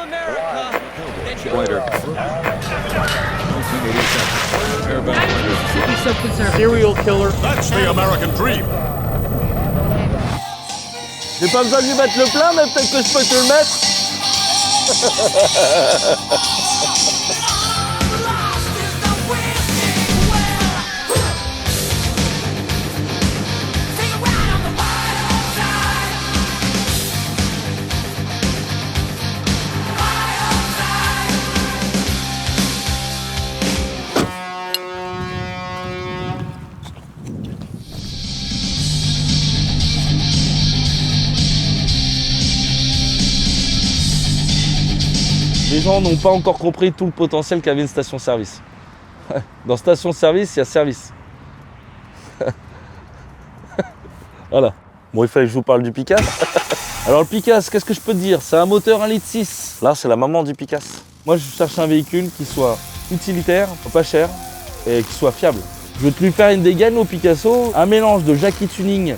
Later. 1987. Serial killer. That's the American dream. J'ai pas besoin de lui mettre le plein, mais peut-être que je peux te le mettre. Les gens n'ont pas encore compris tout le potentiel qu'avait une station-service. Dans station-service, il y a service. Voilà. Bon, il fallait que je vous parle du Picasse. Alors le Picasse, qu'est-ce que je peux te dire? C'est un moteur 1,6 litre. Là, c'est la maman du Picasse. Moi, je cherche un véhicule qui soit utilitaire, pas cher, et qui soit fiable. Je veux te lui faire une dégaine au Picasso, un mélange de Jackie Tuning,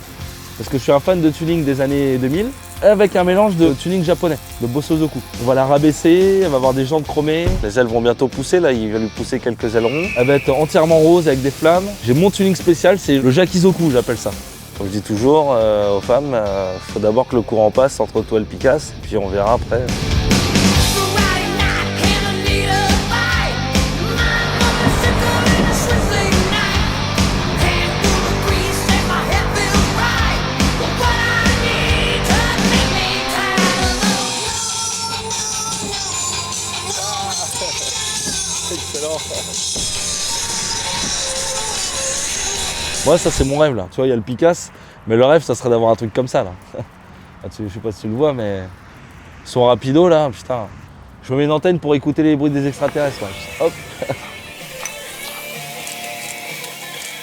parce que je suis un fan de tuning des années 2000, avec un mélange de tuning japonais, de Bosozoku. On va la rabaisser, elle va avoir des jantes chromées. Les ailes vont bientôt pousser, là il va lui pousser quelques ailerons. Elle va être entièrement rose avec des flammes. J'ai mon tuning spécial, c'est le Jakizoku, j'appelle ça. Comme je dis toujours aux femmes, il faut d'abord que le courant passe entre toi et le Picasse, puis on verra après. Excellent. Moi, ça c'est mon rêve là. Tu vois, il y a le Picasse, mais le rêve, ça serait d'avoir un truc comme ça là. Je sais pas si tu le vois, mais son rapido là, putain. Je me mets une antenne pour écouter les bruits des extraterrestres. Là. Hop.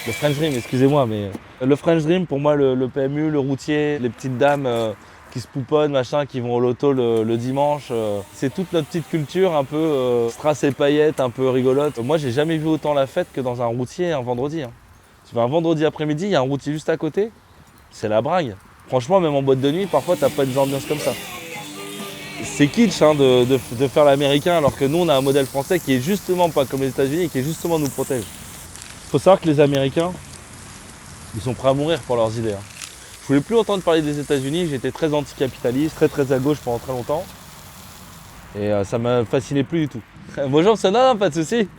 Le French Dream, excusez-moi, mais le French Dream, pour moi, le PMU, le routier, les petites dames qui se pouponnent, machin, qui vont au loto le dimanche. C'est toute notre petite culture un peu strass et paillettes, un peu rigolote. Moi, j'ai jamais vu autant la fête que dans un routier un vendredi. Hein. Tu vas un vendredi après-midi, il y a un routier juste à côté, c'est la brague. Franchement, même en boîte de nuit, parfois, t'as pas des ambiances comme ça. C'est kitsch hein, de faire l'américain, alors que nous, on a un modèle français qui est justement pas comme les États-Unis et qui justement nous protège. Faut savoir que les Américains, ils sont prêts à mourir pour leurs idées. Hein. Je voulais plus entendre parler des États-Unis, j'étais très anticapitaliste, très à gauche pendant très longtemps. Et ça m'a fasciné plus du tout. Bonjour, ça non, pas de soucis.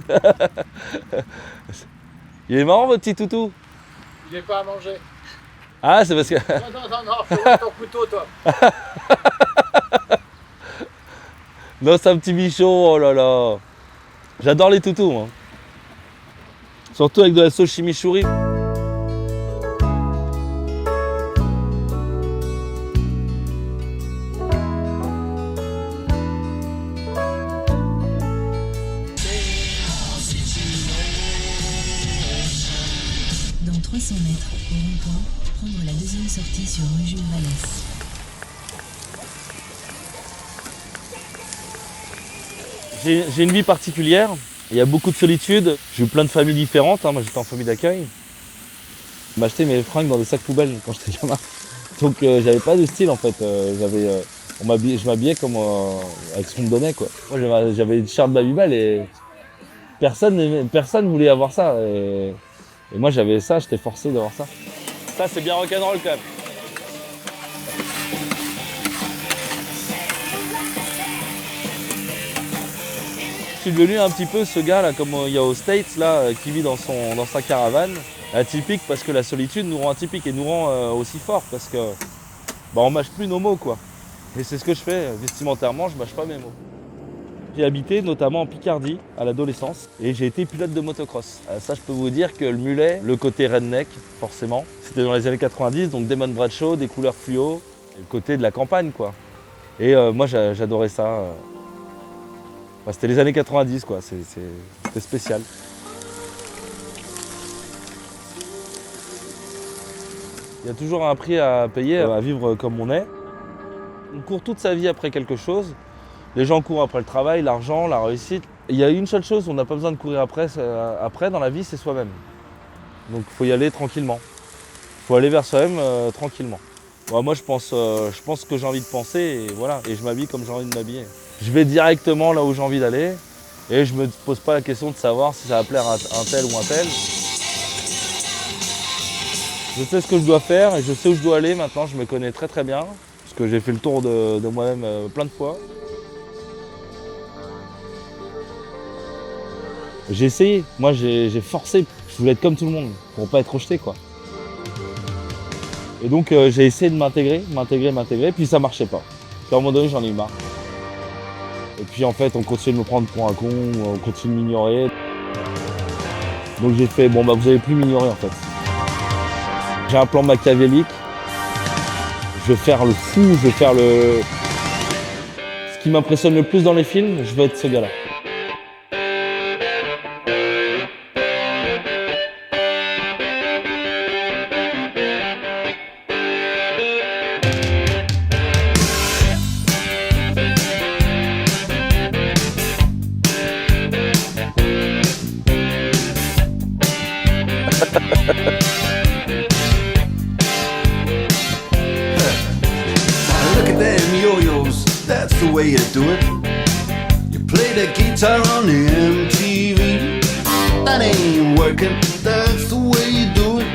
Il est marrant votre petit toutou. Il n'est pas à manger. Ah, c'est parce que... Non, fais voir ton couteau, toi. Non, c'est un petit bichon, oh là là. J'adore les toutous, moi. Surtout avec de la sauce chimichurri. Dans 300 mètres, au rond-point, prendre la deuxième sortie sur rue Jules Vallès. J'ai une vie particulière, il y a beaucoup de solitude, j'ai eu plein de familles différentes, hein. Moi j'étais en famille d'accueil. Je m'achetais mes fringues dans des sacs poubelles quand j'étais gamin. Donc j'avais pas de style en fait, je m'habillais comme avec ce qu'on me donnait quoi. Moi j'avais une shirt Babybel et personne voulait avoir ça. Et moi j'avais ça, j'étais forcé d'avoir ça. Ça c'est bien rock'n'roll quand même. Je suis devenu un petit peu ce gars là, comme il y a aux States là, qui vit dans sa caravane. Atypique parce que la solitude nous rend atypique et nous rend aussi fort parce que on mâche plus nos mots quoi. Et c'est ce que je fais vestimentairement, je mâche pas mes mots. J'ai habité notamment en Picardie à l'adolescence et j'ai été pilote de motocross. Ça je peux vous dire que le mulet, le côté redneck forcément, c'était dans les années 90, donc Damon Bradshaw, des couleurs fluo, et le côté de la campagne quoi. Et moi j'adorais ça. C'était les années 90 quoi, c'était spécial. Il y a toujours un prix à payer à vivre comme on est. On court toute sa vie après quelque chose. Les gens courent après le travail, l'argent, la réussite. Il y a une seule chose, on n'a pas besoin de courir après dans la vie, c'est soi-même. Donc il faut y aller tranquillement. Il faut aller vers soi-même tranquillement. Ouais, moi je pense que j'ai envie de penser et voilà, et je m'habille comme j'ai envie de m'habiller. Je vais directement là où j'ai envie d'aller et je me pose pas la question de savoir si ça va plaire à un tel ou un tel. Je sais ce que je dois faire et je sais où je dois aller maintenant, je me connais très très bien parce que j'ai fait le tour de moi-même plein de fois. J'ai essayé, moi j'ai forcé, je voulais être comme tout le monde pour pas être rejeté quoi. Et donc j'ai essayé de m'intégrer, puis ça marchait pas. Puis à un moment donné j'en ai eu marre. Et puis en fait on continue de me prendre pour un con, on continue de m'ignorer. Donc j'ai fait, bon bah vous allez plus m'ignorer en fait. J'ai un plan machiavélique, je vais faire le fou, je vais faire le... Ce qui m'impressionne le plus dans les films, je vais être ce gars-là. Look at them yo-yos, that's the way you do it. You play the guitar on the MTV. That ain't working, that's the way you do it.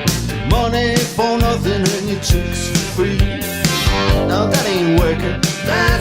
Money for nothing and your chicks for free. Now that ain't working, that's